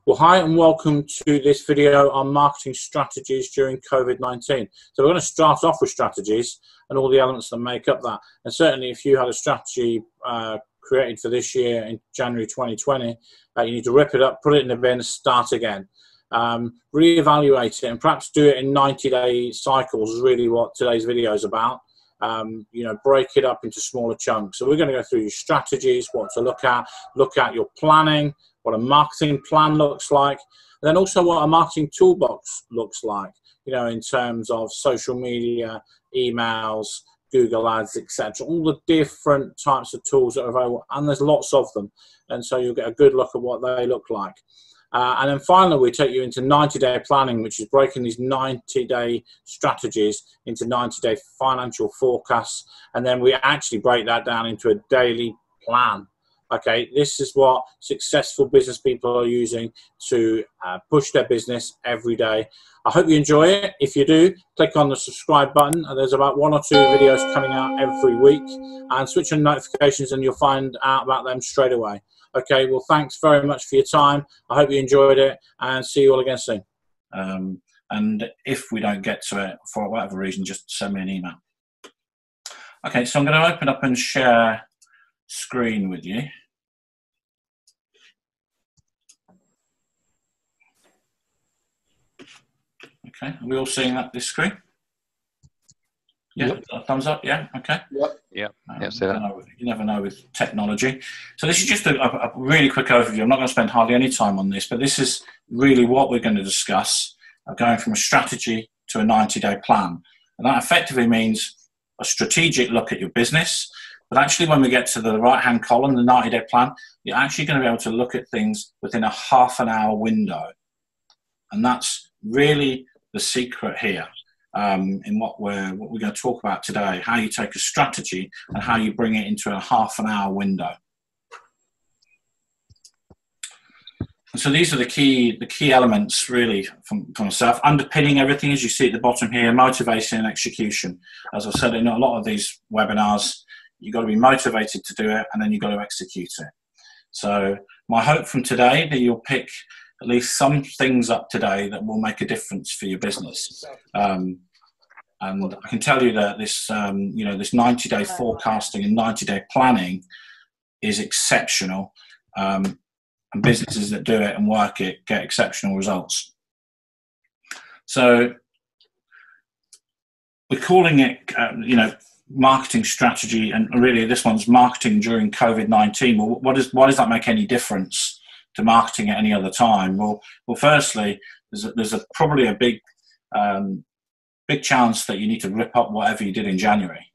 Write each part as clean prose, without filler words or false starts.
Well, hi and welcome to this video on marketing strategies during COVID-19. So we're going to start off with strategies and all the elements that make up that. And certainly if you had a strategy created for this year in January 2020, you need to rip it up, put it in the bin, start again. Reevaluate it and perhaps do it in 90-day cycles is really what today's video is about. Break it up into smaller chunks. So we're going to go through your strategies, what to look at your planning, what a marketing plan looks like, and then also what a marketing toolbox looks like, in terms of social media, emails, Google Ads, etc. All the different types of tools that are available, and there's lots of them. And so you'll get a good look at what they look like. And then finally, we take you into 90-day planning, which is breaking these 90-day strategies into 90-day financial forecasts. And then we actually break that down into a daily plan. Okay, this is what successful business people are using to push their business every day. I hope you enjoy it. If you do, click on the subscribe button. There's about 1 or 2 videos coming out every week. And switch on notifications and you'll find out about them straight away. Okay, well, thanks very much for your time. I hope you enjoyed it and see you all again soon. And if we don't get to it for whatever reason, just send me an email. Okay, so I'm going to open up and share screen with you. Okay, are we all seeing this screen? Yeah, yep. Thumbs up, yeah, okay. Yep. See that. You never know with technology. So this is just a really quick overview. I'm not going to spend hardly any time on this, but this is really what we're going to discuss, going from a strategy to a 90-day plan. And that effectively means a strategic look at your business. But actually, when we get to the right-hand column, the 90-day plan, you're actually going to be able to look at things within a half-an-hour window. And that's really the secret here. In what we're going to talk about today, how you take a strategy and how you bring it into a half-an-hour window. And so these are the key elements really from myself. Underpinning everything, as you see at the bottom here, motivation and execution. As I said in a lot of these webinars, you've got to be motivated to do it and then you've got to execute it. So my hope from today that you'll pick at least some things up today that will make a difference for your business. And I can tell you that this, this 90-day forecasting and 90-day planning is exceptional. And businesses that do it and work it get exceptional results. So we're calling it, marketing strategy, and really this one's marketing during COVID-19. Well, why does that make any difference to marketing at any other time? Well, firstly, there's probably a big chance that you need to rip up whatever you did in January.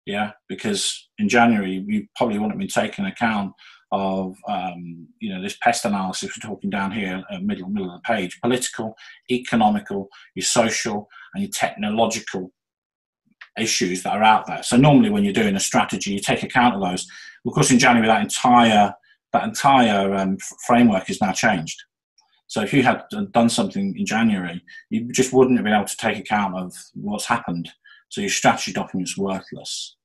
Yeah, because in January you probably wouldn't have been taking account of this pest analysis we're talking down here, middle of the page: political, economical, your social, and your technological issues that are out there. So normally when you're doing a strategy, you take account of those. Of course, in January that entire framework is now changed. So if you had done something in January, you just wouldn't have been able to take account of what's happened. So your strategy document's worthless,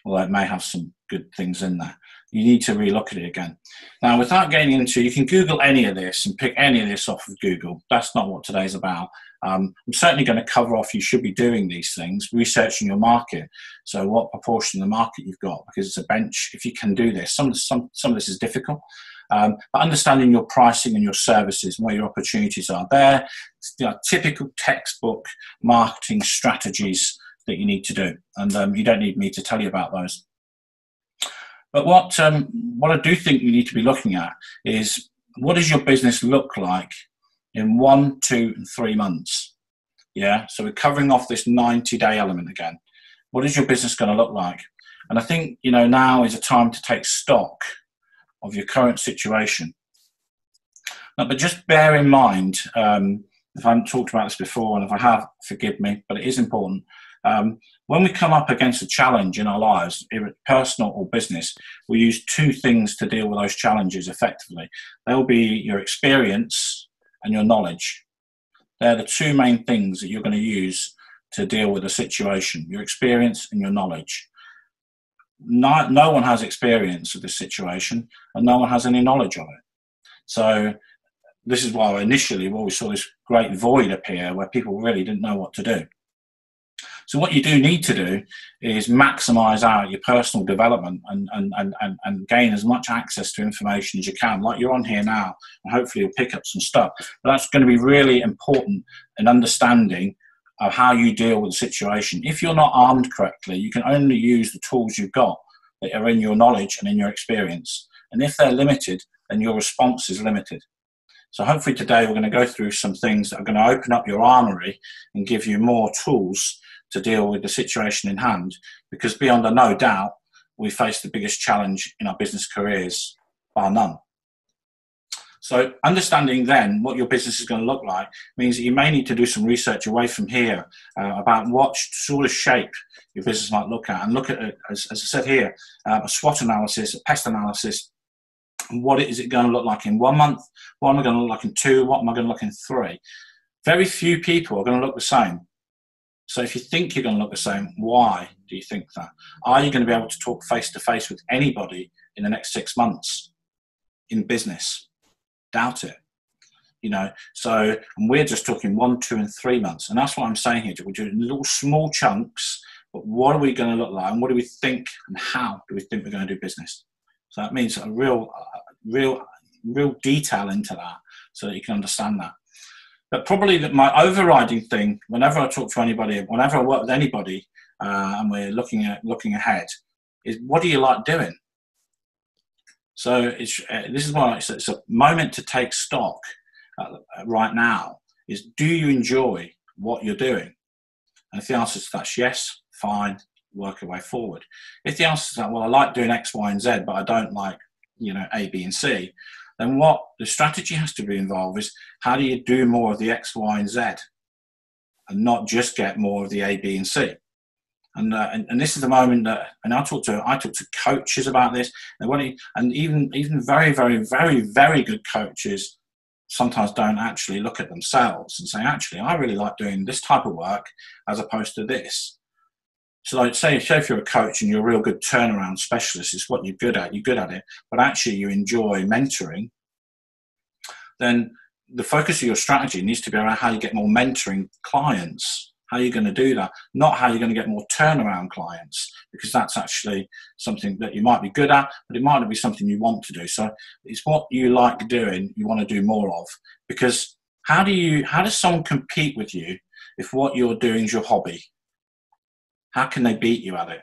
although it may have some good things in there. You need to relook at it again. Now, without getting into, you can Google any of this and pick any of this off of Google. That's not what today's about. I'm certainly going to cover off you should be doing these things, researching your market. So what proportion of the market you've got, because it's a bench. If you can do this, some of this is difficult. But understanding your pricing and your services and where your opportunities are there, typical textbook marketing strategies that you need to do. And you don't need me to tell you about those. But what I do think you need to be looking at is, what does your business look like in 1, 2, and 3 months? Yeah, so we're covering off this 90-day element again. What is your business going to look like? And I think, now is a time to take stock of your current situation. Now, but just bear in mind, if I haven't talked about this before, and if I have, forgive me, but it is important. When we come up against a challenge in our lives, personal or business, we use 2 things to deal with those challenges effectively. They'll be your experience and your knowledge. They're the 2 main things that you're going to use to deal with a situation: your experience and your knowledge. No one has experience of this situation, and no one has any knowledge of it. So this is why initially we saw this great void appear where people really didn't know what to do. So what you do need to do is maximize out your personal development and gain as much access to information as you can, like you're on here now, and hopefully you'll pick up some stuff. But that's going to be really important in understanding of how you deal with the situation. If you're not armed correctly, you can only use the tools you've got that are in your knowledge and in your experience. And if they're limited, then your response is limited. So hopefully today we're going to go through some things that are going to open up your armory and give you more tools to deal with the situation in hand, because beyond a no doubt, we face the biggest challenge in our business careers, bar none. So understanding then what your business is going to look like means that you may need to do some research away from here about what sort of shape your business might look at, and look at, as I said here, a SWOT analysis, a pest analysis. What is it going to look like in 1 month? What am I going to look like in 2? What am I going to look in 3? Very few people are going to look the same. So if you think you're going to look the same, why do you think that? Are you going to be able to talk face to face with anybody in the next 6 months in business? Doubt it. You know, so, and we're just talking 1, 2, and 3 months. And that's what I'm saying here. We're doing little small chunks, but what are we going to look like? And what do we think, and how do we think we're going to do business? So that means a real detail into that so that you can understand that. But probably that my overriding thing, whenever I talk to anybody, whenever I work with anybody, and we're looking ahead, is what do you like doing? So this is why it's a moment to take stock right now. Is, do you enjoy what you're doing? And if the answer to that's yes, fine, work your way forward. If the answer to that, well, I like doing X, Y, and Z, but I don't like, you know, A, B, and C, then what the strategy has to be involved is, how do you do more of the X, Y, and Z, and not just get more of the A, B, and C? And this is the moment that, and I talk to coaches about this, and even very, very, very, very good coaches sometimes don't actually look at themselves and say, actually, I really like doing this type of work as opposed to this. So like say if you're a coach and you're a real good turnaround specialist, it's what you're good at it, but actually you enjoy mentoring, then the focus of your strategy needs to be around how you get more mentoring clients. How are you going to do that? Not how you're going to get more turnaround clients, because that's actually something that you might be good at, but it might not be something you want to do. So it's what you like doing, you want to do more of. Because how does someone compete with you if what you're doing is your hobby? How can they beat you at it?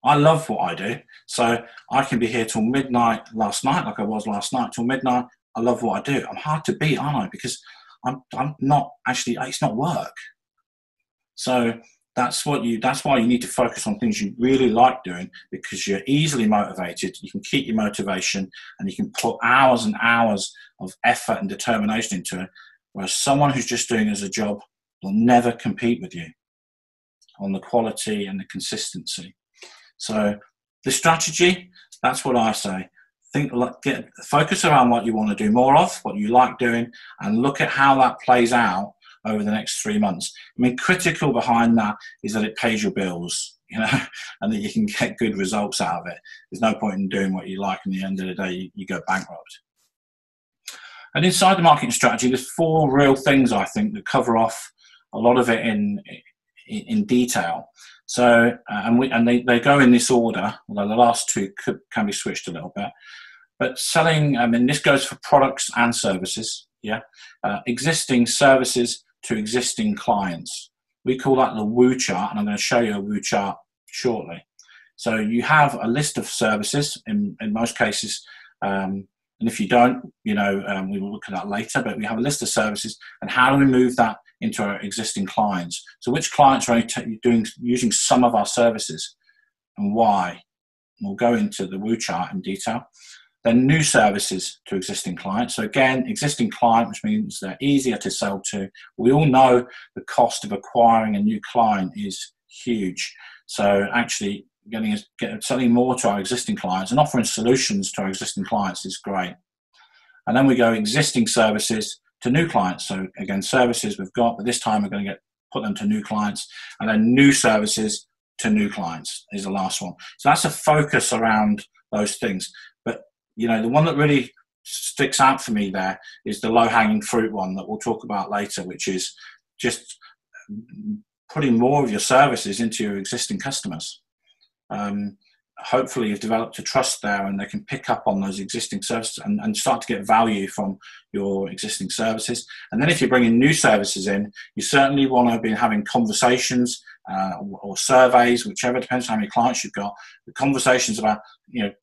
I love what I do, so I can be here till midnight last night, like I was last night, till midnight. I love what I do. I'm hard to beat, aren't I? Because I'm not actually, it's not work. So that's why you need to focus on things you really like doing, because you're easily motivated. You can keep your motivation, and you can put hours and hours of effort and determination into it. Whereas someone who's just doing it as a job will never compete with you on the quality and the consistency. So the strategy, that's what I say. Focus around what you want to do more of, what you like doing, and look at how that plays out over the next 3 months. I mean, critical behind that is that it pays your bills, you know, and that you can get good results out of it. There's no point in doing what you like, and at the end of the day, you go bankrupt. And inside the marketing strategy, there's 4 real things, I think, that cover off a lot of it in detail. So, and they go in this order, although the last 2 can be switched a little bit. But selling, I mean, this goes for products and services, yeah. Existing services to existing clients. We call that the WOO chart, and I'm going to show you a WOO chart shortly. So you have a list of services in most cases, and if you don't, you know, we will look at that later, but we have a list of services, and how do we move that into our existing clients? So which clients are using some of our services, and why? We'll go into the WOO chart in detail. Then new services to existing clients. So again, existing client, which means they're easier to sell to. We all know the cost of acquiring a new client is huge. So actually selling more to our existing clients and offering solutions to our existing clients is great. And then we go existing services to new clients. So again, services we've got, but this time we're going to put them to new clients, and then new services to new clients is the last one. So that's a focus around those things. But you know, the one that really sticks out for me there is the low-hanging fruit one that we'll talk about later, which is just putting more of your services into your existing customers. Hopefully you've developed a trust there, and they can pick up on those existing services and start to get value from your existing services. And then if you're bringing new services in, you certainly want to be having conversations or surveys, whichever, depends on how many clients you've got, the conversations about,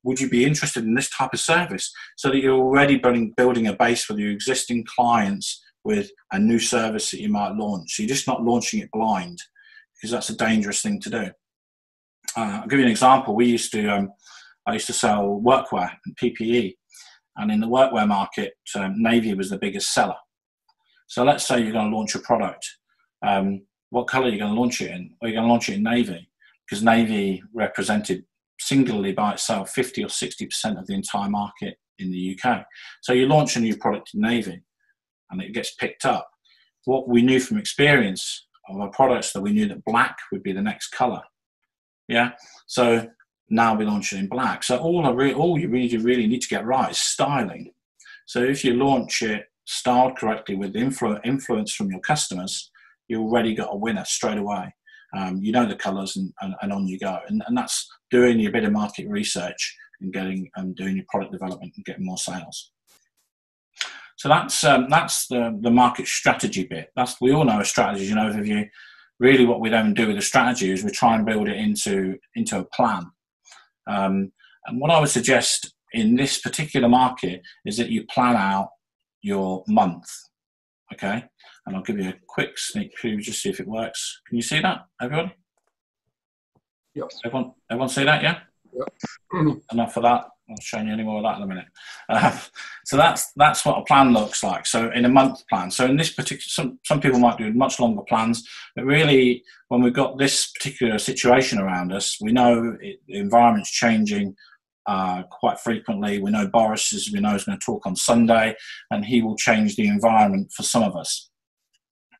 would you be interested in this type of service, so that you're already building a base with your existing clients with a new service that you might launch. So you're just not launching it blind, because that's a dangerous thing to do. I'll give you an example. I used to sell workwear and PPE, and in the workwear market, navy was the biggest seller. So let's say you're going to launch a product. What colour are you going to launch it in? Well, you're going to launch it in navy, because navy represented singularly by itself 50 or 60% of the entire market in the UK. So you launch a new product in navy, and it gets picked up. What we knew from experience of our products, that we knew that black would be the next colour. Yeah, so now we launch it in black. So all you really need to get right is styling. So if you launch it styled correctly with influence from your customers, you already got a winner straight away. You know the colours, and on you go. And that's doing your bit of market research and doing your product development and getting more sales. So that's the market strategy bit. We all know a strategy is an overview. Really, what we don't do with a strategy is we try and build it into a plan. And what I would suggest in this particular market is that you plan out your month, okay? And I'll give you a quick sneak preview, just see if it works. Can you see that, everybody? Yes. Everyone see that, yeah? Yep. Enough of that. I'll show you any more of that in a minute. So that's what a plan looks like. So in a month plan. So in this particular, some people might do much longer plans, but really when we've got this particular situation around us, we know the environment's changing quite frequently. We know Boris is going to talk on Sunday, and he will change the environment for some of us.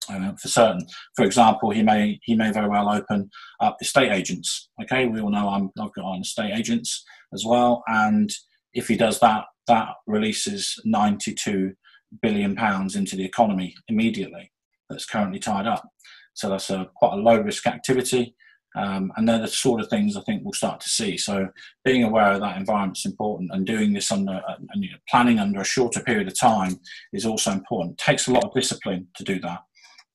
For certain, for example, he may very well open up estate agents. Okay, we all know I've got on estate agents as well, and if he does that, that releases £92 billion into the economy immediately. That's currently tied up. So that's quite a low risk activity, and they're the sort of things I think we'll start to see. So being aware of that environment is important, and doing this planning under a shorter period of time is also important. It takes a lot of discipline to do that,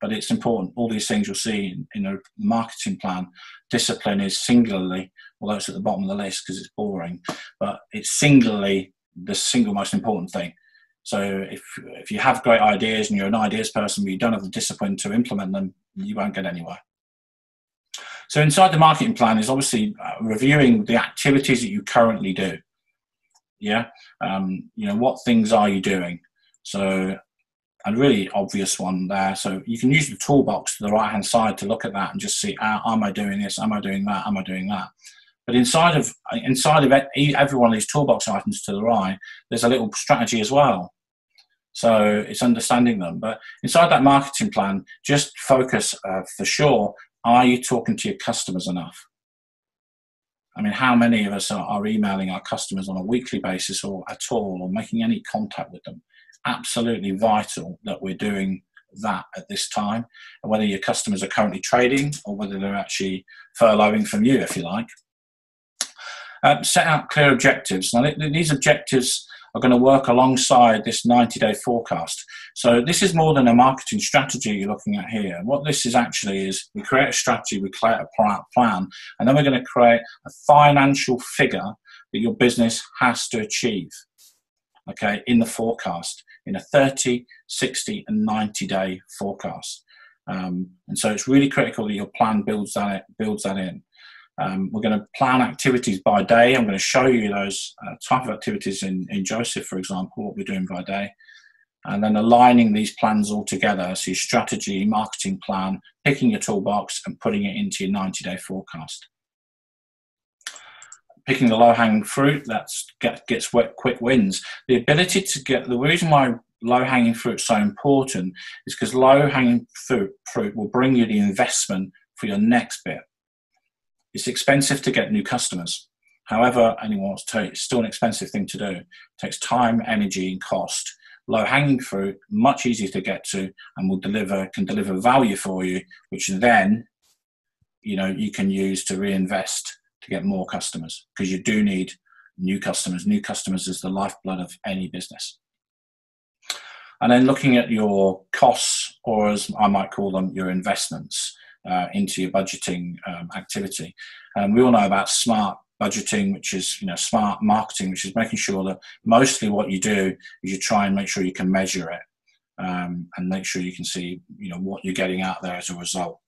but it's important. All these things you'll see in a marketing plan. Discipline is singularly, although it's at the bottom of the list because it's boring, but it's singularly the single most important thing. So if you have great ideas and you're an ideas person, but you don't have the discipline to implement them, you won't get anywhere. So inside the marketing plan is obviously reviewing the activities that you currently do. Yeah, what things are you doing? So a really obvious one there. So you can use the toolbox to the right-hand side to look at that and just see, am I doing this? Am I doing that? Am I doing that? But inside of every one of these toolbox items to the right, there's a little strategy as well. So it's understanding them. But inside that marketing plan, just focus for sure, are you talking to your customers enough? I mean, how many of us are emailing our customers on a weekly basis or at all, or making any contact with them? Absolutely vital that we're doing that at this time, and whether your customers are currently trading or whether they're actually furloughing from you, if you like. Set out clear objectives. Now, these objectives are going to work alongside this 90-day forecast. So this is more than a marketing strategy you're looking at here. What this is actually is we create a strategy, we create a plan, and then we're going to create a financial figure that your business has to achieve, okay, in the forecast, in a 30, 60, and 90-day forecast. And so it's really critical that your plan builds that in. We're going to plan activities by day. I'm going to show you those type of activities in Joseph, for example, what we're doing by day. And then aligning these plans all together, so your strategy, marketing plan, picking your toolbox and putting it into your 90-day forecast. Picking the low-hanging fruit, that gets quick wins. The reason why low-hanging fruit is so important is because low-hanging fruit will bring you the investment for your next bit. It's expensive to get new customers. however anyone wants to, it's still an expensive thing to do. It takes time, energy, and cost. Low-hanging fruit, much easier to get to, and can deliver value for you, which then, you can use to reinvest to get more customers, because you do need new customers. New customers is the lifeblood of any business. And then looking at your costs, or as I might call them, your investments into your budgeting activity. And we all know about smart budgeting, which is smart marketing, which is making sure that mostly what you do is you try and make sure you can measure it and make sure you can see what you're getting out there as a result,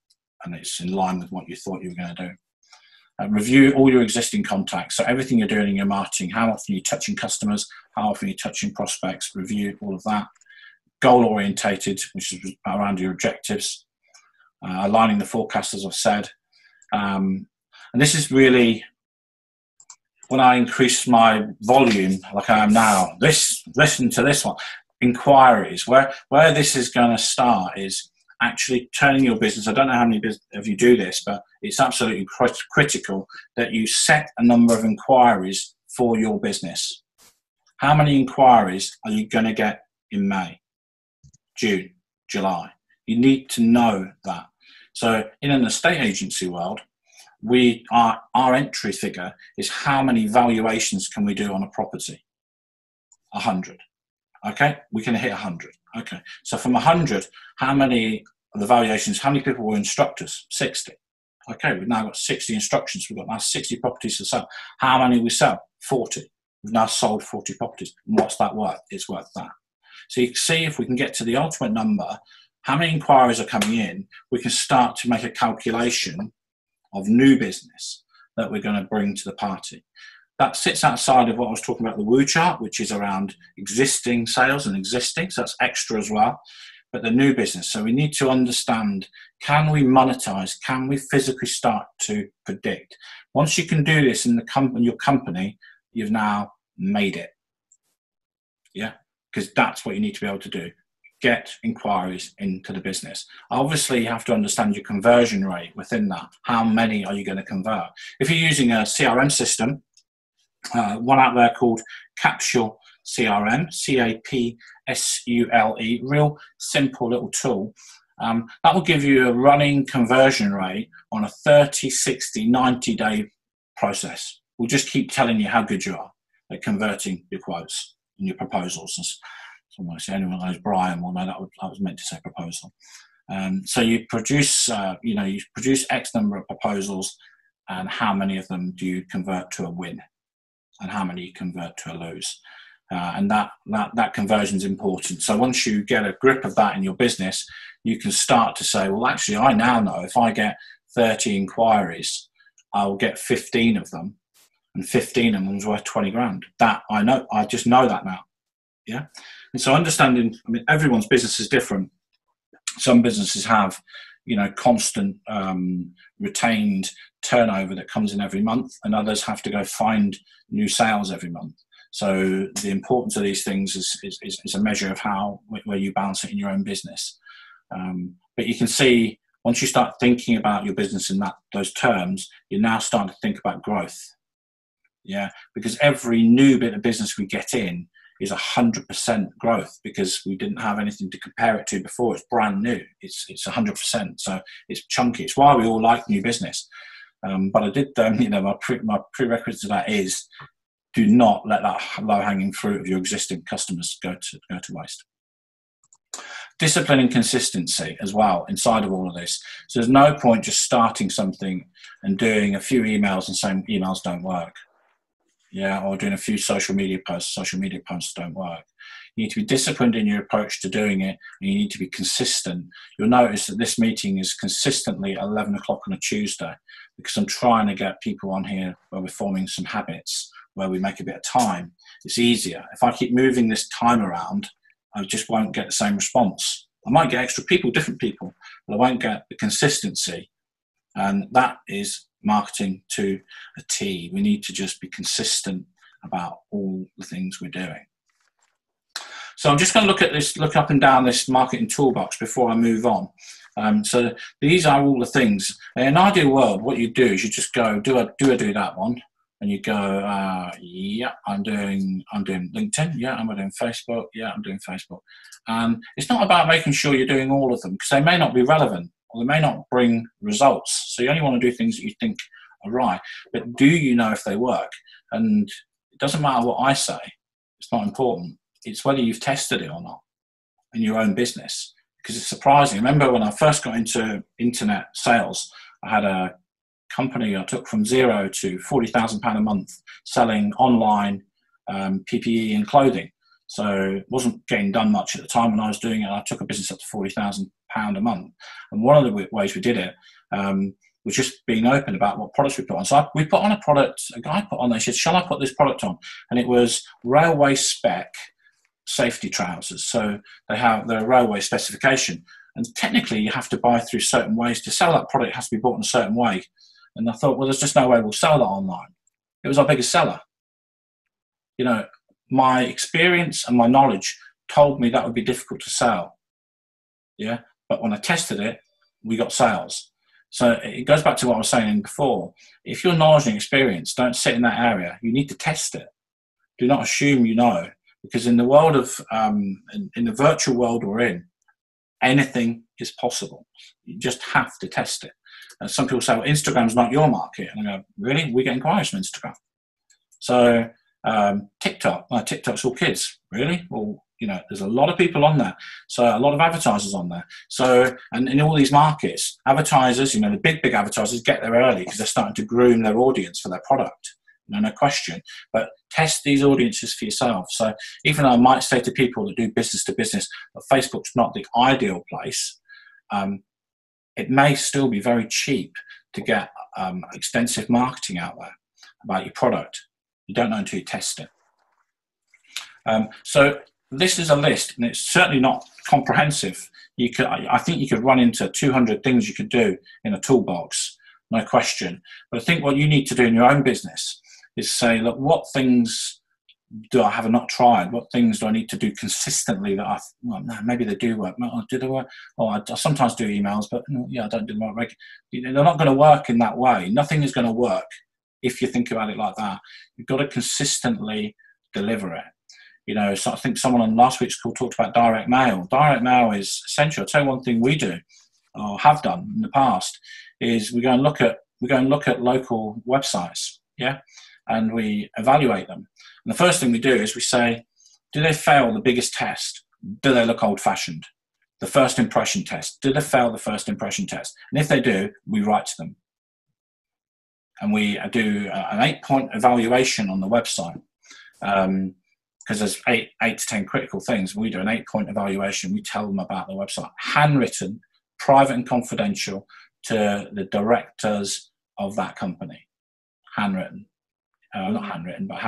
and it's in line with what you thought you were going to do. Review all your existing contacts, so everything you're doing in your marketing, how often you're touching customers, how often you're touching prospects, review all of that. Goal orientated, which is around your objectives, aligning the forecast, as I've said, and this is really when I increase my volume like I am now. Listen to this one. Inquiries. Where this is going to start is actually turning your business. I don't know how many of you do this, but it's absolutely critical that you set a number of inquiries for your business. How many inquiries are you going to get in May, June, July? You need to know that. So in an estate agency world, our entry figure is how many valuations can we do on a property? 100. Okay, we can hit 100. Okay, so from 100, how many of the valuations, how many people were instructors? 60. Okay, we've now got 60 instructions. We've got now 60 properties to sell. How many we sell? 40. We've now sold 40 properties. And what's that worth? It's worth that. So you can see, if we can get to the ultimate number, how many inquiries are coming in, we can start to make a calculation of new business that we're going to bring to the party. That sits outside of what I was talking about, the Woo chart, which is around existing sales and existing, so that's extra as well. But the new business, so we need to understand, can we monetize, can we physically start to predict? Once you can do this in your company, you've now made it. Yeah, because that's what you need to be able to do. Get inquiries into the business. Obviously, you have to understand your conversion rate within that. How many are you going to convert? If you're using a CRM system, one out there called Capsule CRM, CAPSULE, real simple little tool. That will give you a running conversion rate on a 30, 60, 90-day process. We'll just keep telling you how good you are at converting your quotes and your proposals. Anyone knows Brian will know that was meant to say proposal. So you produce, you produce X number of proposals, and how many of them do you convert to a win, and how many you convert to a lose, and that conversion is important. So once you get a grip of that in your business, you can start to say, well, actually, I now know if I get 30 inquiries, I will get 15 of them, and 15 of them is worth 20 grand. That I know. I just know that now. Yeah. And so understanding, everyone's business is different. Some businesses have, constant retained turnover that comes in every month, and others have to go find new sales every month. So the importance of these things is a measure of where you balance it in your own business. But you can see, once you start thinking about your business in those terms, you're now starting to think about growth. Yeah, because every new bit of business we get in is 100% growth, because we didn't have anything to compare it to before. It's brand new. It's 100%. So it's chunky. It's why we all like new business. But I did, my prerequisite to that is, do not let that low-hanging fruit of your existing customers go to waste. Discipline and consistency as well inside of all of this. So there's no point just starting something and doing a few emails and saying emails don't work. Yeah, or doing a few social media posts. Social media posts don't work. You need to be disciplined in your approach to doing it, and you need to be consistent. You'll notice that this meeting is consistently at 11 o'clock on a Tuesday, because I'm trying to get people on here where we're forming some habits, where we make a bit of time. It's easier. If I keep moving this time around, I just won't get the same response. I might get extra people, different people, but I won't get the consistency. And that is marketing to a T. We need to just be consistent about all the things we're doing. So I'm just going to look up and down this marketing toolbox before I move on. So these are all the things. In an ideal world, what you do is you just go, do that one, and you go, yeah, I'm doing LinkedIn, yeah, I'm doing Facebook, yeah, I'm doing Facebook. And it's not about making sure you're doing all of them, because they may not be relevant or they may not bring results. So you only want to do things that you think are right. But do you know if they work? And it doesn't matter what I say. It's not important. It's whether you've tested it or not in your own business. Because it's surprising. Remember when I first got into internet sales, I had a company I took from zero to £40,000 a month selling online PPE and clothing. So it wasn't getting done much at the time when I was doing it. I took a business up to £40,000 a month. And one of the ways we did it was just being open about what products we put on. So we put on a product, a guy put on there, he said, shall I put this product on? And it was railway spec safety trousers. So they're a railway specification. And technically you have to buy through certain ways. To sell that product, it has to be bought in a certain way. And I thought, well, there's just no way we'll sell that online. It was our biggest seller. You know, my experience and my knowledge told me that would be difficult to sell. Yeah. But when I tested it, we got sales. So it goes back to what I was saying before. If you're knowledge and experience, don't sit in that area. You need to test it. Do not assume you know, because in the world of, in the virtual world we're in, anything is possible. You just have to test it. And some people say, well, Instagram's not your market. And I go, really? We get inquiries from Instagram. So TikTok, TikTok's all kids. Really? Well, you know, there's a lot of people on there. So a lot of advertisers on there. So, and in all these markets, advertisers, you know, the big advertisers get there early because they're starting to groom their audience for their product. No question. But test these audiences for yourself. So even though I might say to people that do business to business that Facebook's not the ideal place, it may still be very cheap to get extensive marketing out there about your product. You don't know until you test it. So this is a list, and it's certainly not comprehensive. I think you could run into 200 things you could do in a toolbox, no question. But I think what you need to do in your own business is say, look, what things do I have not tried? What things do I need to do consistently that maybe they do work? Do they work? Oh, I sometimes do emails, but yeah, I don't do them regularly. They're not going to work in that way. Nothing is going to work if you think about it like that. You've got to consistently deliver it. You know, so I think someone on last week's call talked about direct mail. Direct mail is essential. I'll tell you one thing we do, or have done in the past, is we go and look at local websites, yeah, and we evaluate them. And the first thing we do is we say, do they fail the biggest test? Do they look old-fashioned? The first impression test. Do they fail the first impression test? And if they do, we write to them. And we do an 8-point evaluation on the website. Because there's 8 to 10 critical things. We do an 8-point evaluation. We tell them about the website. Handwritten, private and confidential to the directors of that company. Handwritten. Not handwritten, but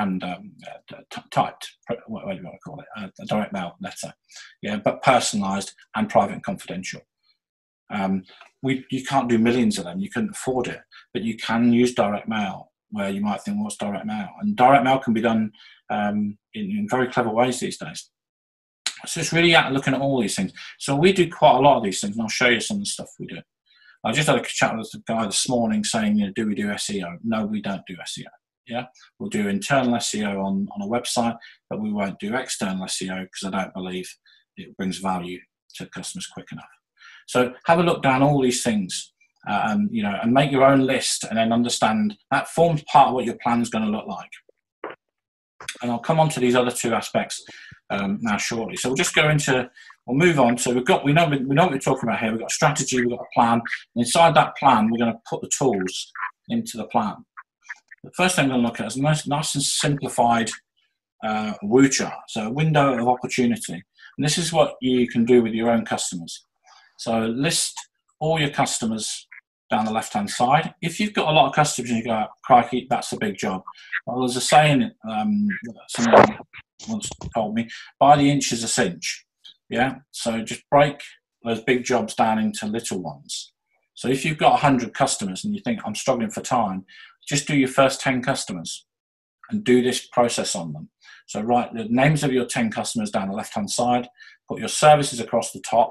typed. What do you want to call it? A direct mail letter. Yeah, but personalised and private and confidential. You can't do millions of them. You couldn't afford it. But you can use direct mail, where you might think, what's direct mail? And direct mail can be done in very clever ways these days. So it's really looking at all these things. So we do quite a lot of these things, and I'll show you some of the stuff we do. I just had a chat with a guy this morning saying, you know, do we do SEO? No, we don't do SEO. Yeah, we'll do internal SEO on a website, but we won't do external SEO because I don't believe it brings value to customers quick enough. So have a look down all these things, you know, and make your own list, and then understand that forms part of what your plan is going to look like. And I'll come on to these other 2 aspects now shortly. So we'll move on. So we know what we're talking about here. We've got a strategy, we've got a plan. And inside that plan, we're going to put the tools into the plan. The first thing I'm going to look at is a nice and simplified WOO chart, so a window of opportunity. And this is what you can do with your own customers. So list all your customers down the left-hand side. If you've got a lot of customers and you go, crikey, that's a big job. Well, there's a saying, someone once told me, by the inch is a cinch. Yeah, so just break those big jobs down into little ones. So if you've got 100 customers and you think, I'm struggling for time, just do your first 10 customers and do this process on them. So write the names of your 10 customers down the left-hand side, put your services across the top,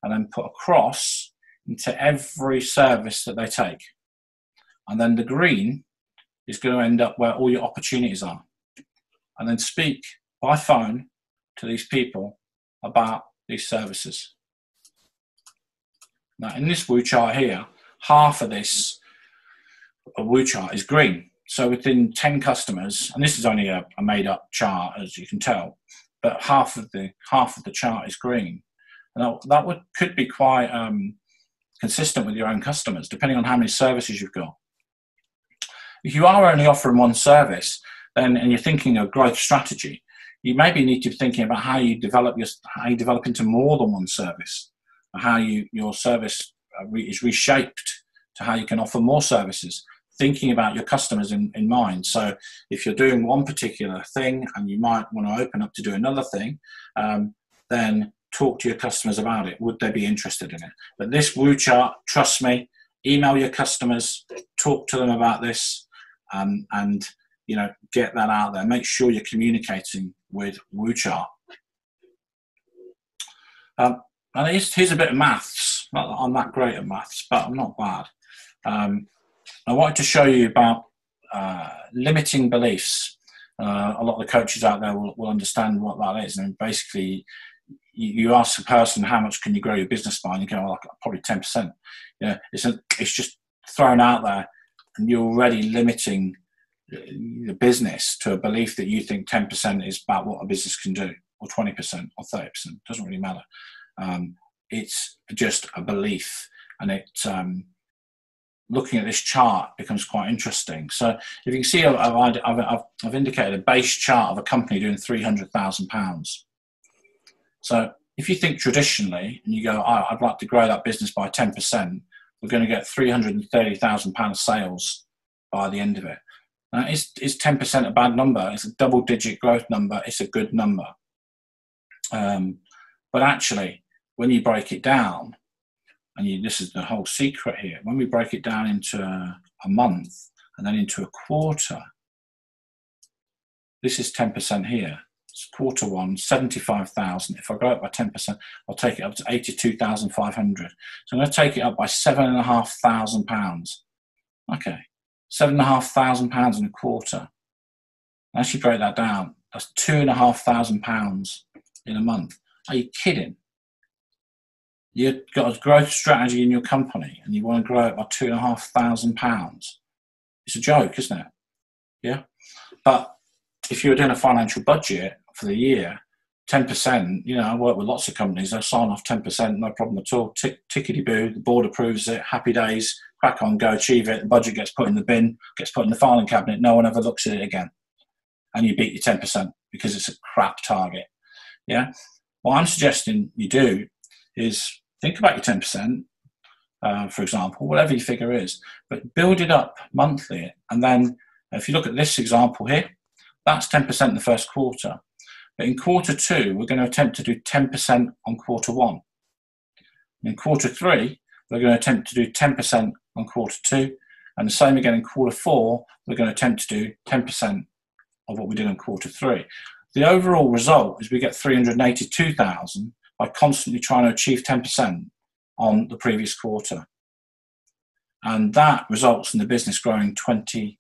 and then put a cross into every service that they take. And then the green is going to end up where all your opportunities are. And then speak by phone to these people about these services. Now, in this woo chart here, half of this woo chart is green. So within 10 customers, and this is only a made up chart, as you can tell, but half of the chart is green. And that could be quite consistent with your own customers, depending on how many services you've got. If you are only offering one service, then and you're thinking of growth strategy, you maybe need to be thinking about how you develop into more than one service, or how your service is reshaped to how you can offer more services, thinking about your customers in mind. So if you're doing one particular thing and you might want to open up to do another thing, then talk to your customers about it. Would they be interested in it? But this woo chart, trust me, email your customers, talk to them about this, and get that out there. Make sure you're communicating with woo chart. And here's a bit of maths. Not that I'm that great at maths, but I'm not bad. I wanted to show you about limiting beliefs. A lot of the coaches out there will understand what that is. And basically, you ask a person, how much can you grow your business by? And you go, well, probably 10%. It's just thrown out there, and you're already limiting the business to a belief that you think 10% is about what a business can do, or 20% or 30%. Doesn't really matter. It's just a belief, and looking at this chart becomes quite interesting. So if you can see, I've indicated a base chart of a company doing £300,000. So if you think traditionally, and you go, I'd like to grow that business by 10%, we're going to get £330,000 sales by the end of it. Now, is 10% a bad number? It's a double-digit growth number. It's a good number. But actually, when you break it down, and this is the whole secret here, when we break it down into a month and then into a quarter, this is 10% here. It's quarter one, 75,000. If I grow it by 10%, I'll take it up to 82,500. So I'm going to take it up by £7,500. Okay, £7,500 in a quarter. As you break that down, that's £2,500 in a month. Are you kidding? You've got a growth strategy in your company and you want to grow it by £2,500. It's a joke, isn't it? Yeah. But if you were doing a financial budget for the year, 10%, I work with lots of companies, they'll sign off 10%, no problem at all. Tickety-boo, the board approves it, happy days, crack on, go achieve it. The budget gets put in the bin, gets put in the filing cabinet, no one ever looks at it again. And you beat your 10% because it's a crap target. Yeah. What I'm suggesting you do is think about your 10%, for example, whatever your figure is, but build it up monthly. And then if you look at this example here, that's 10% in the first quarter. But in quarter two, we're going to attempt to do 10% on quarter one. In quarter three, we're going to attempt to do 10% on quarter two. And the same again in quarter four, we're going to attempt to do 10% of what we did in quarter three. The overall result is we get 382,000 by constantly trying to achieve 10% on the previous quarter. And that results in the business growing 28%.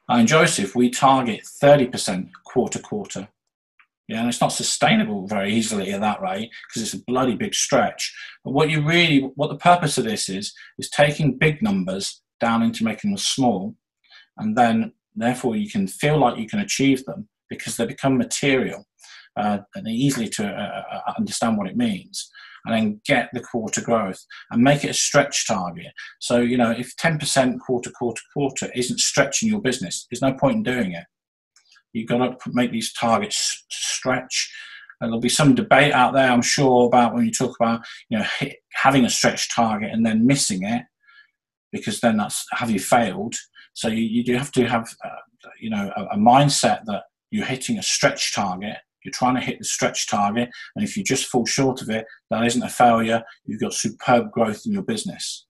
Now in Joseph, we target 30% quarter. Yeah, and it's not sustainable very easily at that rate because it's a bloody big stretch. But what the purpose of this is taking big numbers down into making them small, and then therefore you can feel like you can achieve them because they become material and they're easily to understand what it means, and then get the quarter growth and make it a stretch target. So, if 10% quarter isn't stretching your business, there's no point in doing it. You've got to make these targets stretch. And there'll be some debate out there, I'm sure, about when you talk about, having a stretch target and then missing it, because then that's, have you failed? So you do have to have, a mindset that you're hitting a stretch target. You're trying to hit the stretch target, and if you just fall short of it, that isn't a failure. You've got superb growth in your business,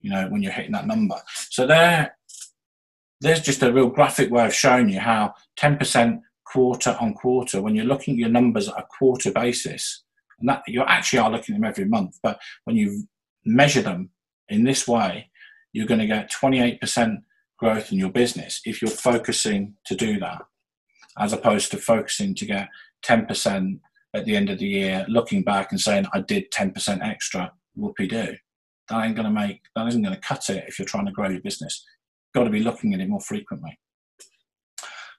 when you're hitting that number. So there's just a real graphic way of showing you how 10% quarter on quarter, when you're looking at your numbers at a quarter basis, and that you actually are looking at them every month, but when you measure them in this way, you're going to get 28% growth in your business if you're focusing to do that, as opposed to focusing to get 10% at the end of the year, looking back and saying, I did 10% extra, whoopee-doo. That isn't going to cut it if you're trying to grow your business. You've got to be looking at it more frequently.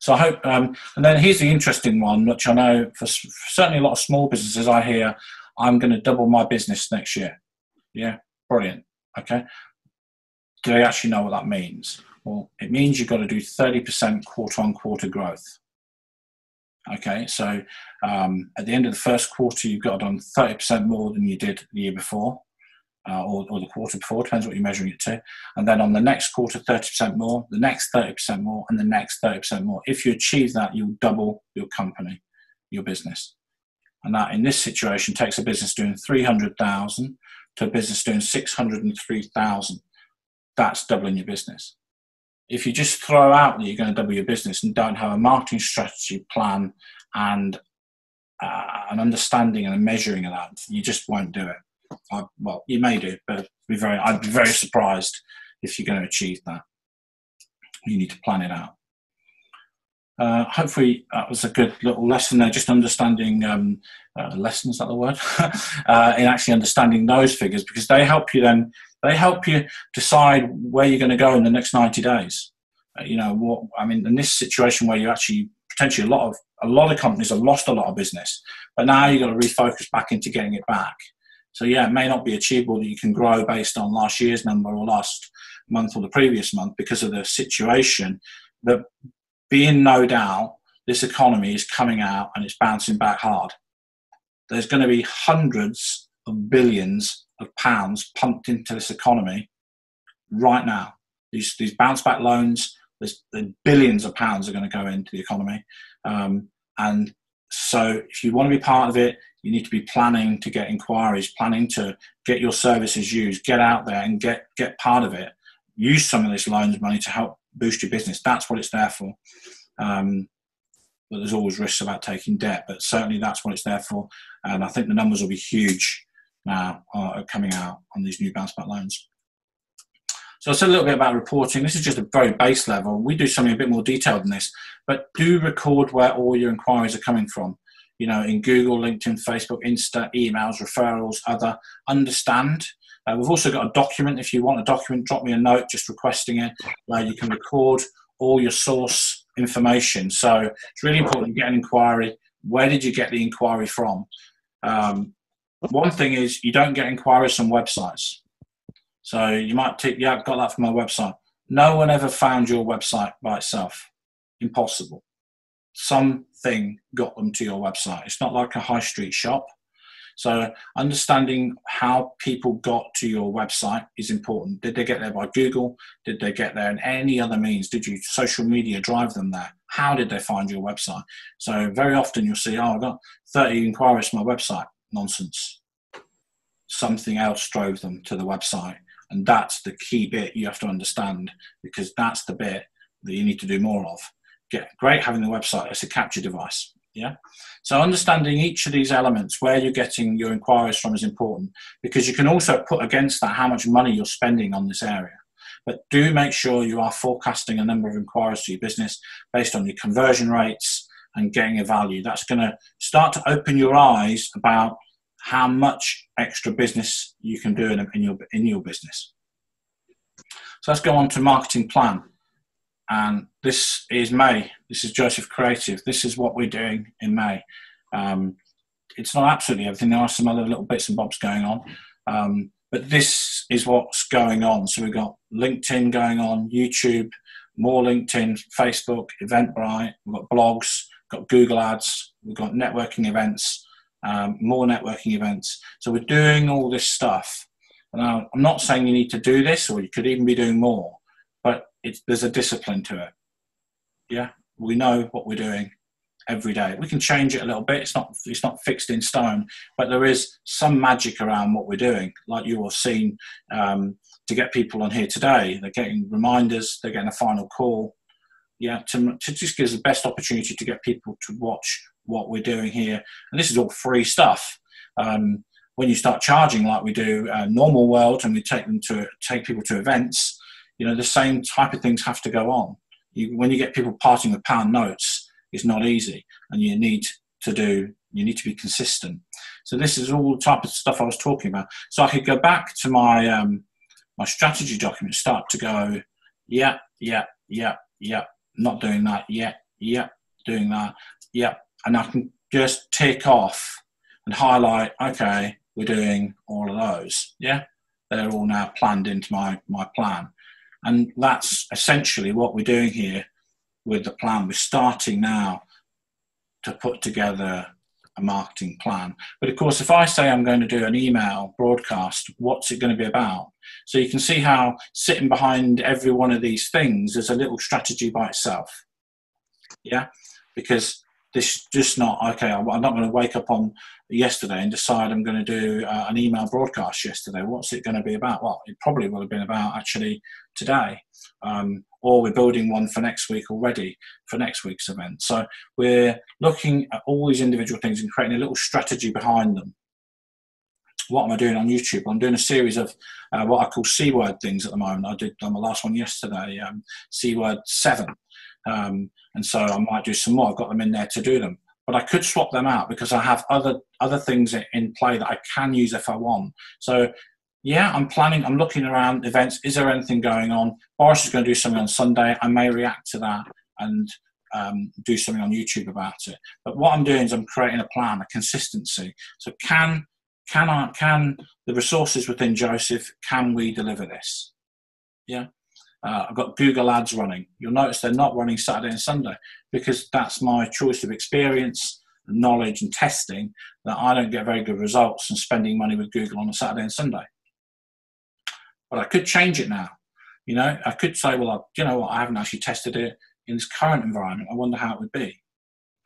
So I hope, and then here's the interesting one, which I know for certainly a lot of small businesses, I hear, I'm going to double my business next year. Yeah, brilliant. Okay. Do they actually know what that means? Well, it means you've got to do 30% quarter-on-quarter growth. Okay, so at the end of the first quarter, you've got done 30% more than you did the year before, or the quarter before, depends what you're measuring it to. And then on the next quarter, 30% more, the next 30% more, and the next 30% more. If you achieve that, you'll double your company, your business. And that, in this situation, takes a business doing 300,000 to a business doing 603,000. That's doubling your business. If you just throw out that you're going to double your business and don't have a marketing strategy plan and an understanding and a measuring of that, you just won't do it. Well, you may do, but I'd be very surprised if you're going to achieve that. You need to plan it out. Hopefully that was a good little lesson there, just understanding, lesson, is that the word? In actually understanding those figures, because they help you decide where you're going to go in the next 90 days. In this situation where you actually, potentially a lot of companies have lost a lot of business, but now you've got to refocus back into getting it back. So yeah, it may not be achievable that you can grow based on last year's number or last month or the previous month because of the situation, but be in no doubt, this economy is coming out and it's bouncing back hard. There's going to be hundreds of billions of pounds pumped into this economy right now. These bounce back loans, there's billions of pounds are going to go into the economy. And so if you want to be part of it, you need to be planning to get inquiries, planning to get your services used, get out there and get part of it. Use some of this loans money to help boost your business. That's what it's there for. But there's always risks about taking debt, but certainly that's what it's there for. And I think the numbers will be huge now coming out on these new bounce back loans. So I said a little bit about reporting. This is just a very base level. We do something a bit more detailed than this, but do record where all your inquiries are coming from. In Google, LinkedIn, Facebook, Insta, emails, referrals, other. Understand. We've also got a document. If you want a document, drop me a note just requesting it, where you can record all your source information. So it's really important to get an inquiry. Where did you get the inquiry from? One thing is you don't get inquiries from websites. So you might think, yeah, I've got that from my website. No one ever found your website by itself. Impossible. Something got them to your website. It's not like a high street shop. So understanding how people got to your website is important. Did they get there by Google? Did they get there in any other means? Did you social media drive them there? How did they find your website? So very often you'll see, I've got 30 inquiries from my website. Nonsense. Something else drove them to the website. And that's the key bit you have to understand, because that's the bit that you need to do more of. Great having the website as a capture device. Yeah. So understanding each of these elements, where you're getting your inquiries from, is important, because you can also put against that how much money you're spending on this area. But do make sure you are forecasting a number of inquiries to your business based on your conversion rates and getting a value. That's going to start to open your eyes about how much extra business you can do in your business. So let's go on to marketing plan. And this is May. This is Joseph Creative. This is what we're doing in May. It's not absolutely everything. There are some other little bits and bobs going on. But this is what's going on. So we've got LinkedIn going on, YouTube, more LinkedIn, Facebook, Eventbrite, we've got blogs, got Google Ads, we've got networking events, more networking events. So we're doing all this stuff. Now, I'm not saying you need to do this, or you could even be doing more, but there's a discipline to it. Yeah, we know what we're doing every day. We can change it a little bit. It's not fixed in stone, but there is some magic around what we're doing. Like you have seen, to get people on here today, they're getting reminders, they're getting a final call. Yeah, to just give us the best opportunity to get people to watch what we're doing here. And this is all free stuff. When you start charging like we do normal world, and we take people to events, You know, the same type of things have to go on. When you get people parting with pound notes, it's not easy, and you need to be consistent. So this is all the type of stuff I was talking about. So I could go back to my my strategy document, start to go, yeah, not doing that, doing that, and I can just tick off and highlight, okay, we're doing all of those, they're all now planned into my plan. And that's essentially what we're doing here with the plan. We're starting now to put together a marketing plan. But of course, if I say I'm going to do an email broadcast, what's it going to be about? So you can see how sitting behind every one of these things is a little strategy by itself. Because this just not, okay, I'm not going to wake up on yesterday and decide I'm going to do an email broadcast yesterday. What's it going to be about? Well, it probably will have been about actually today. Or we're building one for next week already for next week's event. So we're looking at all these individual things and creating a little strategy behind them. What am I doing on YouTube? I'm doing a series of what I call C-word things at the moment. I did on my last one yesterday, C-word 7. And so I might do some more. I've got them in there to do them. But I could swap them out because I have other things in play that I can use if I want. So I'm planning, I'm looking around events. Is there anything going on? Boris is going to do something on Sunday. I may react to that and do something on YouTube about it. But what I'm doing is I'm creating a plan, a consistency. So can the resources within Joseph, can we deliver this? I've got Google Ads running. You'll notice they're not running Saturday and Sunday because that's my choice of experience, knowledge and testing, that I don't get very good results in spending money with Google on a Saturday and Sunday. But I could change it now. I could say, well, you know what, I haven't actually tested it in this current environment. I wonder how it would be.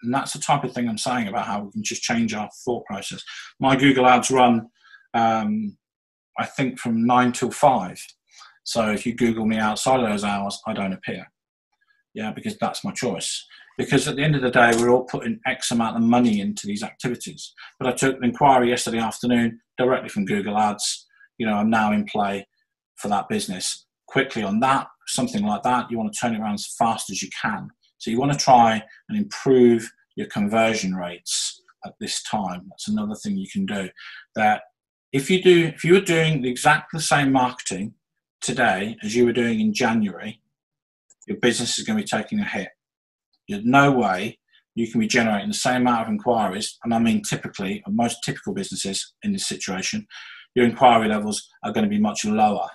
And that's the type of thing I'm saying about how we can just change our thought process. My Google Ads run, I think, from 9 till 5. So if you Google me outside of those hours, I don't appear. Because that's my choice. Because at the end of the day, we're all putting X amount of money into these activities. But I took an inquiry yesterday afternoon directly from Google Ads. I'm now in play for that business. Quickly on that, something like that, you want to turn it around as fast as you can. So you want to try and improve your conversion rates at this time. That's another thing you can do. That if you were doing exactly the same marketing today as you were doing in January, your business is going to be taking a hit. There's no way you can be generating the same amount of inquiries, and I mean typically, most typical businesses in this situation, your inquiry levels are going to be much lower.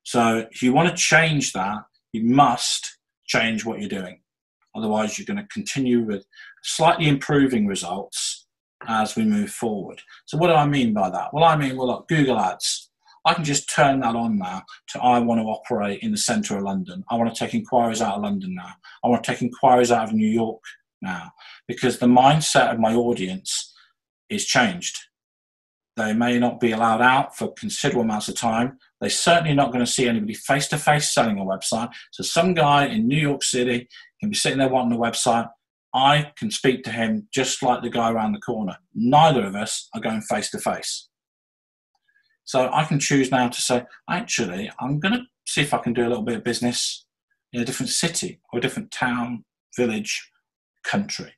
So if you want to change that, you must change what you're doing. Otherwise, you're going to continue with slightly improving results as we move forward. So what do I mean by that? Well, look, Google Ads. I can just turn that on now to I want to operate in the centre of London. I want to take inquiries out of London now. I want to take inquiries out of New York now, because the mindset of my audience is changed. They may not be allowed out for considerable amounts of time. They're certainly not going to see anybody face-to-face selling a website. So some guy in New York City can be sitting there wanting a website. I can speak to him just like the guy around the corner. Neither of us are going face-to-face. So I can choose now to say, actually, I'm going to see if I can do a little bit of business in a different city or a different town, village, country.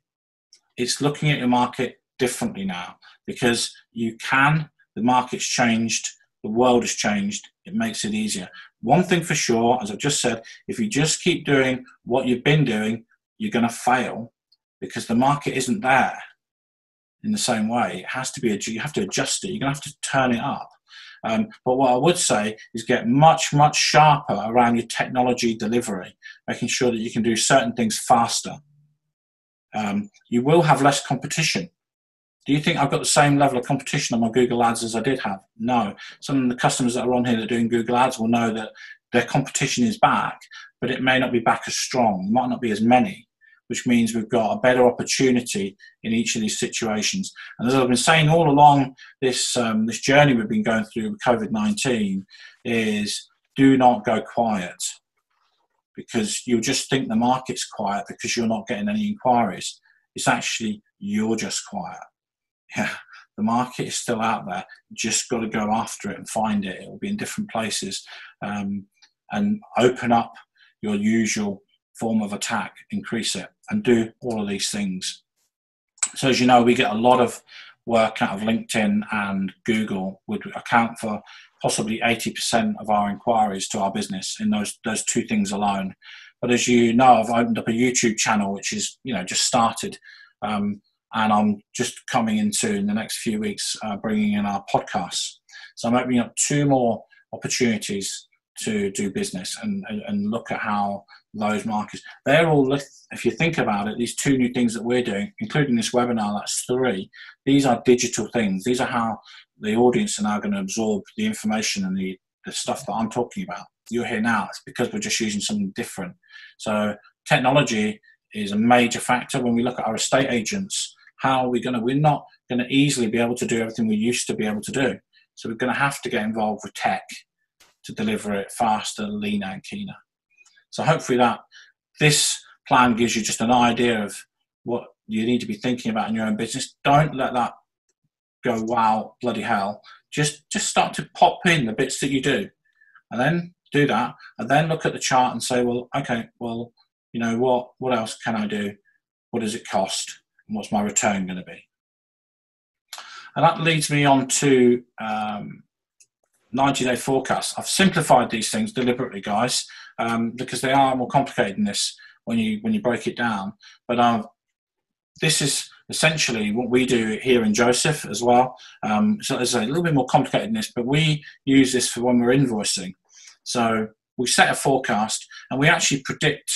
It's looking at your market differently now, because the market's changed, the world has changed, it makes it easier. One thing for sure, as I've just said, if you just keep doing what you've been doing, you're going to fail, because the market isn't there in the same way. It has to be, you have to adjust it, you're going to have to turn it up. But what I would say is get much, much sharper around your technology delivery, making sure that you can do certain things faster. You will have less competition. Do you think I've got the same level of competition on my Google Ads as I did have? No. Some of the customers that are on here that are doing Google Ads will know that their competition is back, but it may not be back as strong, might not be as many, which means we've got a better opportunity in each of these situations. And as I've been saying all along this journey we've been going through with COVID-19 is do not go quiet, because you'll just think the market's quiet because you're not getting any inquiries. It's actually you're just quiet. The market is still out there. You just got to go after it and find it. It will be in different places. and open up your usual form of attack, increase it, and do all of these things. So as you know, we get a lot of work out of LinkedIn, and Google would account for possibly 80% of our inquiries to our business in those two things alone. But as you know, I've opened up a YouTube channel, which is, just started, and I'm just coming into, in the next few weeks, bringing in our podcasts. So I'm opening up 2 more opportunities to do business and look at how those markets, they're all, if you think about it, these 2 new things that we're doing, including this webinar, that's 3, these are digital things. These are how the audience are now going to absorb the information and the stuff that I'm talking about. You're here now, it's because we're just using something different. So technology is a major factor when we look at our estate agents. How are we going to, we're not going to easily be able to do everything we used to be able to do. So we're going to have to get involved with tech to deliver it faster, leaner and keener. So hopefully this plan gives you just an idea of what you need to be thinking about in your own business. Don't let that go, wow, bloody hell. Just start to pop in the bits that you do, and then do that, and then look at the chart and say, well, okay, well, what else can I do? What does it cost? And what's my return going to be? And that leads me on to 90-day forecasts. I've simplified these things deliberately, guys, because they are more complicated than this when you break it down. But this is essentially what we do here in Joseph as well. So it's a little bit more complicated than this, but we use this for when we're invoicing. So we set a forecast, and we actually predict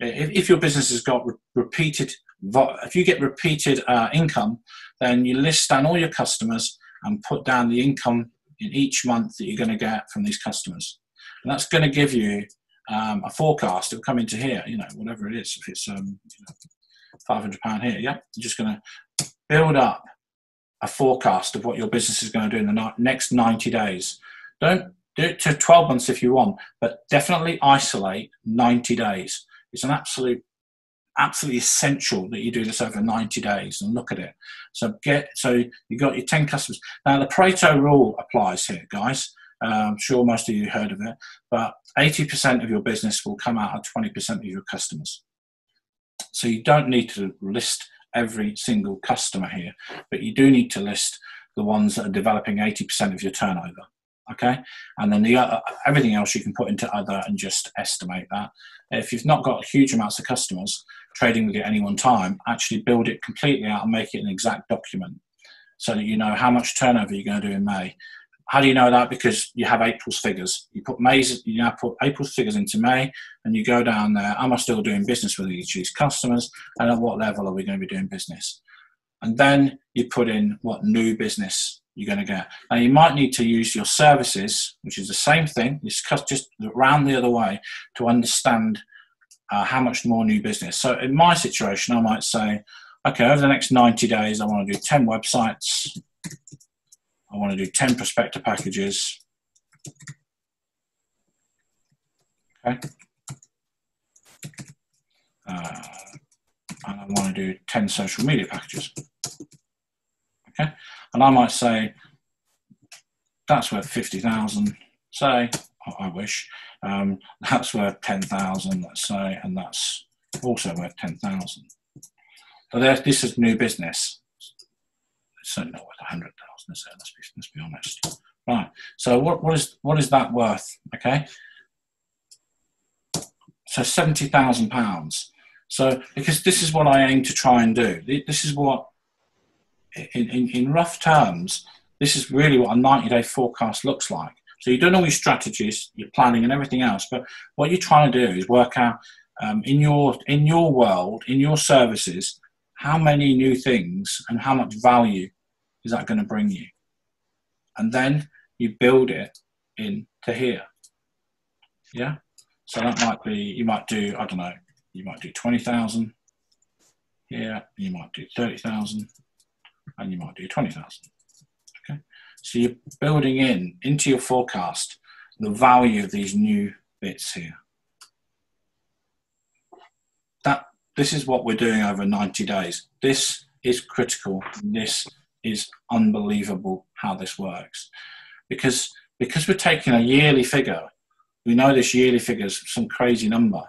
if your business has got repeated. If you get repeated income, then you list down all your customers and put down the income in each month that you're going to get from these customers, and that's going to give you a forecast. It'll come into here, whatever it is. If it's £500 here, yeah, you're just going to build up a forecast of what your business is going to do in the next 90 days. Don't do it to 12 months if you want, but definitely isolate 90 days. It's an absolutely essential that you do this over 90 days and look at it. So you got your 10 customers. Now the Pareto rule applies here, guys. I'm sure most of you heard of it, but 80% of your business will come out of 20% of your customers. So you don't need to list every single customer here, but you do need to list the ones that are developing 80% of your turnover. Okay, and then everything else you can put into other and just estimate that. If you've not got huge amounts of customers trading with you at any one time, actually build it completely out and make it an exact document so that you know how much turnover you're going to do in May. How do you know that? Because you have April's figures. You now put April's figures into May, and you go down there. Am I still doing business with each of these customers, and at what level are we going to be doing business? And then you put in what new business you're going to get. Now you might need to use your services, which is the same thing, just round the other way, to understand how much more new business. So in my situation, I might say, okay, over the next 90 days, I want to do 10 websites. I want to do 10 prospector packages. Okay. And I want to do 10 social media packages. Okay. And I might say, that's worth 50,000, say, I wish. That's worth 10,000, let's say, and that's also worth 10,000. So this is new business. It's certainly not worth 100,000, is it? Let's be honest. Right. So what is that worth? Okay. So £70,000. So because this is what I aim to try and do. This is what, in rough terms, this is really what a 90-day forecast looks like. So you've done all your strategies, your planning and everything else, but what you're trying to do is work out in your world, in your services, how many new things and how much value is that going to bring you? And then you build it into here. Yeah? So that might be, you might do, I don't know, you might do 20,000 here, you might do 30,000, and you might do 20,000. Okay? So you're building into your forecast the value of these new bits here. This is what we're doing over 90 days. This is critical. This is unbelievable how this works. Because we're taking a yearly figure we know this yearly figure is some crazy number.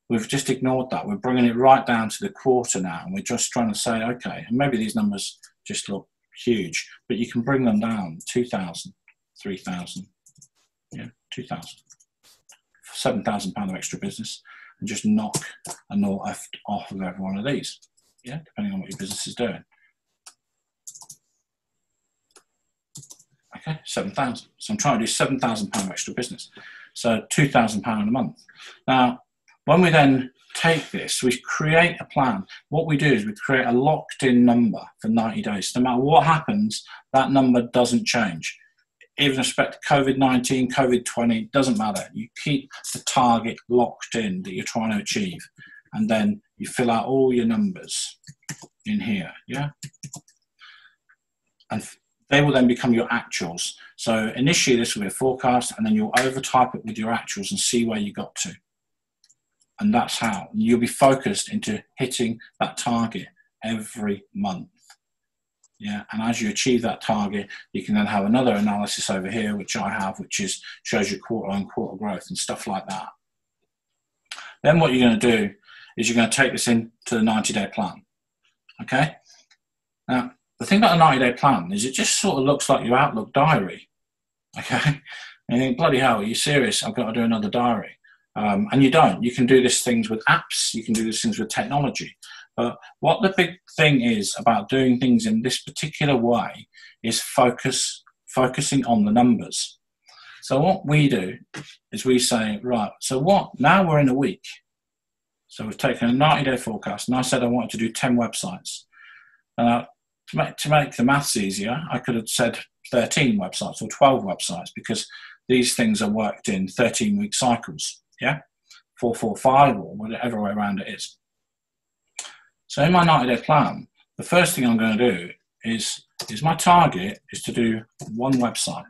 We've just ignored that. We're bringing it right down to the quarter now, and we're just trying to say, okay, and maybe these numbers just look huge, but you can bring them down 2,000, 3,000, yeah, 2,000, £7,000 of extra business, and just knock a naught off of every one of these, yeah, depending on what your business is doing. Okay, 7,000. So I'm trying to do £7,000 of extra business. So £2,000 a month. Now, when we then take this, we create a plan. What we do is we create a locked-in number for 90 days. No matter what happens, that number doesn't change. Even with respect to COVID-19, COVID-20, doesn't matter. You keep the target locked in that you're trying to achieve. And then you fill out all your numbers in here, yeah? And they will then become your actuals. So initially this will be a forecast, and then you'll overtype it with your actuals and see where you got to. And that's how you'll be focused into hitting that target every month. Yeah, and as you achieve that target, you can then have another analysis over here, which I have, which is shows you quarter on quarter growth and stuff like that. Then what you're going to do is you're going to take this into the 90-day plan. Okay. Now, the thing about a 90-day plan is it just sort of looks like your Outlook diary. Okay. And you think, bloody hell, are you serious? I've got to do another diary. And you don't. You can do these things with apps. You can do these things with technology. But what the big thing is about doing things in this particular way is focusing on the numbers. So what we do is we say, right, so what? Now we're in a week. So we've taken a 90-day forecast, and I said I wanted to do 10 websites. To make the maths easier, I could have said 13 websites or 12 websites, because these things are worked in 13-week cycles. Yeah, 4, 4, 5, or whatever way around it is. So in my 90-day plan, the first thing I'm going to do is my target is to do one website.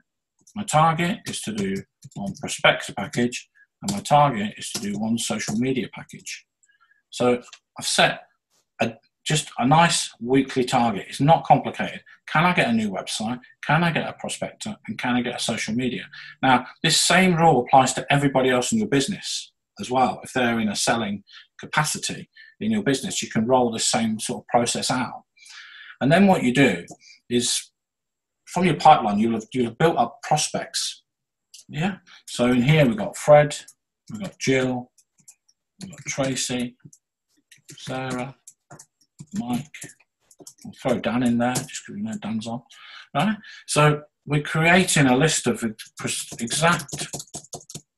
My target is to do one prospector package, and my target is to do one social media package. So I've set just a nice weekly target. It's not complicated. Can I get a new website? Can I get a prospector? And can I get a social media? Now, this same rule applies to everybody else in your business as well. If they're in a selling capacity in your business, you can roll the same sort of process out. And then what you do is, from your pipeline, you'll have built up prospects. Yeah. So in here we've got Fred, we've got Jill, we've got Tracy, Sarah, Mike. We'll throw Dan in there just because we know Dan's on. Right? So we're creating a list of exact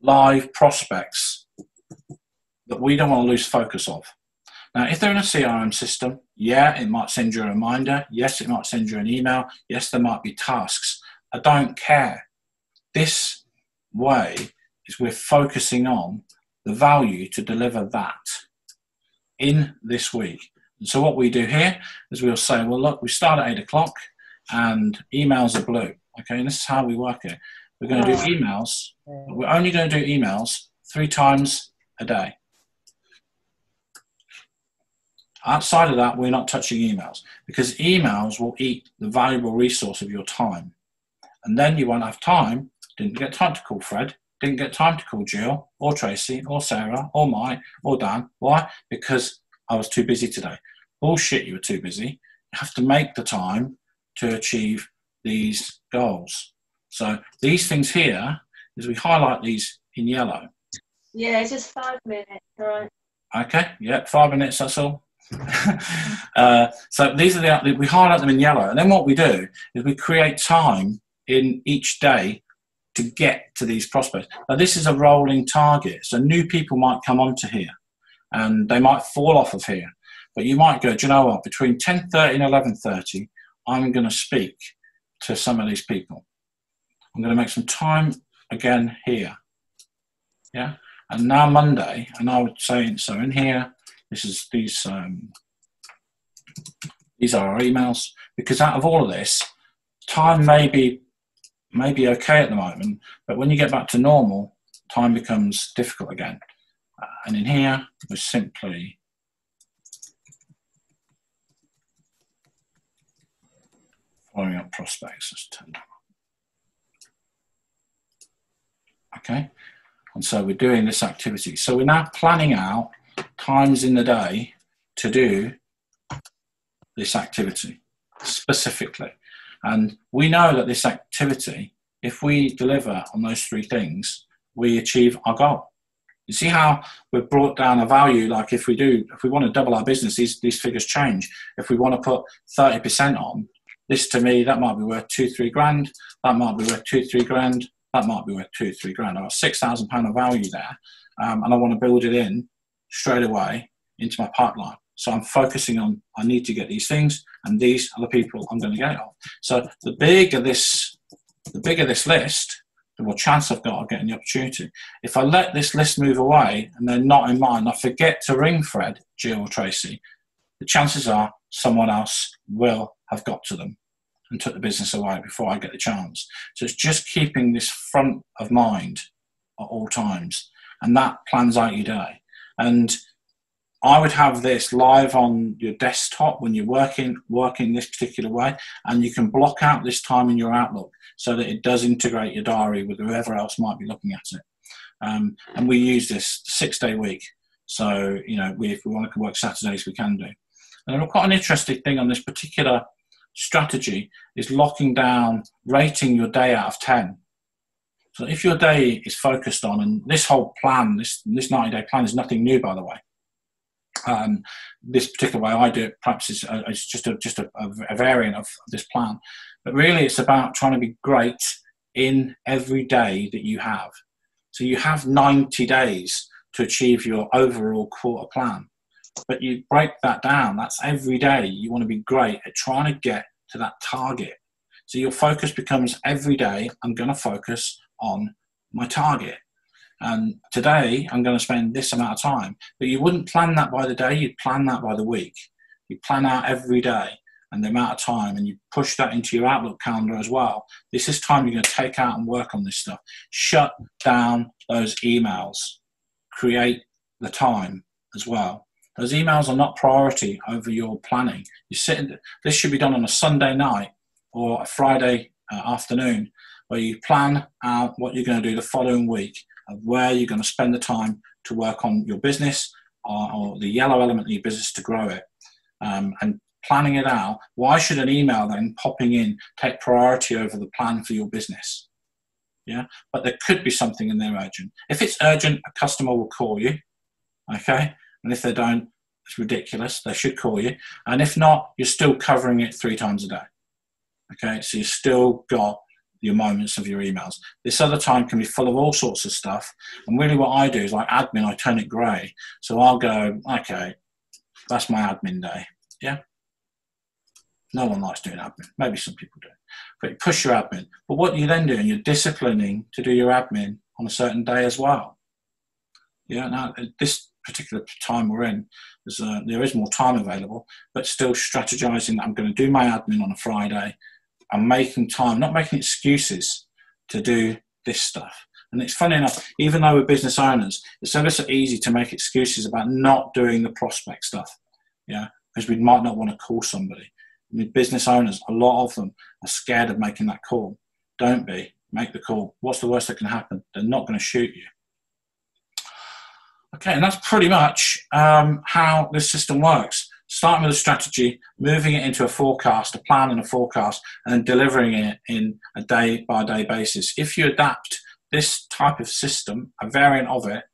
live prospects that we don't want to lose focus of. Now, if they're in a CRM system, yeah, it might send you a reminder. Yes, it might send you an email. Yes, there might be tasks. I don't care. This way is we're focusing on the value to deliver that in this week. And so what we do here is we'll say, well, look, we start at 8 o'clock and emails are blue. Okay, and this is how we work it. We're going to do emails. We're only going to do emails 3 times a day. Outside of that, we're not touching emails, because emails will eat the valuable resource of your time. And then you won't have time, didn't get time to call Fred, didn't get time to call Jill or Tracy or Sarah or Mike or Dan. Why? Because I was too busy today. Bullshit, you were too busy. You have to make the time to achieve these goals. So these things here, is we highlight these in yellow. Yeah, it's just 5 minutes, right? Okay, yeah, 5 minutes, that's all. So these are we highlight them in yellow, and then what we do is we create time in each day to get to these prospects. Now this is a rolling target, so new people might come onto here and they might fall off of here, but you might go, do you know what, between 10:30 and 11:30 I'm going to speak to some of these people. I'm going to make some time again here. Yeah, and now Monday, and I would say, so in here, this is these are our emails, because out of all of this, time may be okay at the moment, but when you get back to normal, time becomes difficult again. And in here, we're simply following up prospects. Let's turn that on. Okay. And so we're doing this activity. So we're now planning out times in the day to do this activity specifically. And we know that this activity, if we deliver on those three things, we achieve our goal. You see how we've brought down a value, like if we want to double our business, these figures change. If we want to put 30% on, this to me, that might be worth 2-3 grand, that might be worth 2-3 grand, that might be worth 2-3 grand. I've got £6,000 of value there, and I want to build it in straight away into my pipeline. So I'm focusing on, I need to get these things, and these are the people I'm going to get it off. So the bigger this list, the more chance I've got of getting the opportunity. If I let this list move away and they're not in mind, I forget to ring Fred, Jill, or Tracy, the chances are someone else will have got to them and took the business away before I get the chance. So it's just keeping this front of mind at all times, and that plans out your day. And I would have this live on your desktop when you're working this particular way, and you can block out this time in your Outlook so that it does integrate your diary with whoever else might be looking at it. And we use this 6-day week. So, you know, if we want to work Saturdays, we can do. And quite an interesting thing on this particular strategy is locking down, rating your day out of 10. So if your day is focused on, and this whole plan, this 90-day plan is nothing new, by the way. This particular way I do it perhaps is just a variant of this plan, but really it's about trying to be great in every day that you have. So you have 90 days to achieve your overall quarter plan, but you break that down. That's every day you want to be great at trying to get to that target. So your focus becomes every day, I'm going to focus on my target. And today I'm going to spend this amount of time. But you wouldn't plan that by the day, you'd plan that by the week. You plan out every day and the amount of time, and you push that into your Outlook calendar as well. This is time you're going to take out and work on this stuff. Shut down those emails. Create the time as well. Those emails are not priority over your planning. This should be done on a Sunday night or a Friday afternoon, where you plan out what you're going to do the following week, of where you're going to spend the time to work on your business or the yellow element of your business to grow it, and planning it out. Why should an email then popping in take priority over the plan for your business? Yeah, but there could be something in there urgent. If it's urgent, a customer will call you, okay? And if they don't, it's ridiculous. They should call you. And if not, you're still covering it 3 times a day, okay? So you've still got your moments of your emails. This other time can be full of all sorts of stuff. And really what I do is, like admin, I turn it grey. So I'll go, okay, that's my admin day. Yeah. No one likes doing admin. Maybe some people do. But you push your admin. But what you're then doing, you're disciplining to do your admin on a certain day as well. Yeah. Now, at this particular time we're in, there is more time available, but still strategizing that I'm going to do my admin on a Friday. I'm making time, not making excuses to do this stuff. And it's funny enough, even though we're business owners, it's ever so easy to make excuses about not doing the prospect stuff. Yeah, because we might not want to call somebody. I mean, business owners, a lot of them are scared of making that call. Don't be. Make the call. What's the worst that can happen? They're not going to shoot you. Okay, and that's pretty much how this system works. Starting with a strategy, moving it into a forecast, a plan and a forecast, and then delivering it in a day-by-day basis. If you adapt this type of system, a variant of it,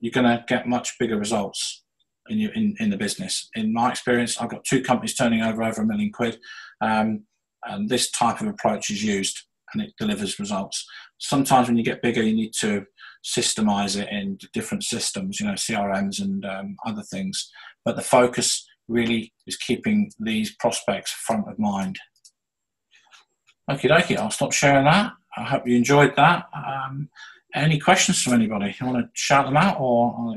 you're going to get much bigger results in the business. In my experience, I've got 2 companies turning over £1 million, and this type of approach is used, and it delivers results. Sometimes when you get bigger, you need to systemize it into different systems, you know, CRMs and other things. But the focus really is keeping these prospects front of mind. Okie dokie, I'll stop sharing that. I hope you enjoyed that. Any questions from anybody? You want to shout them out, or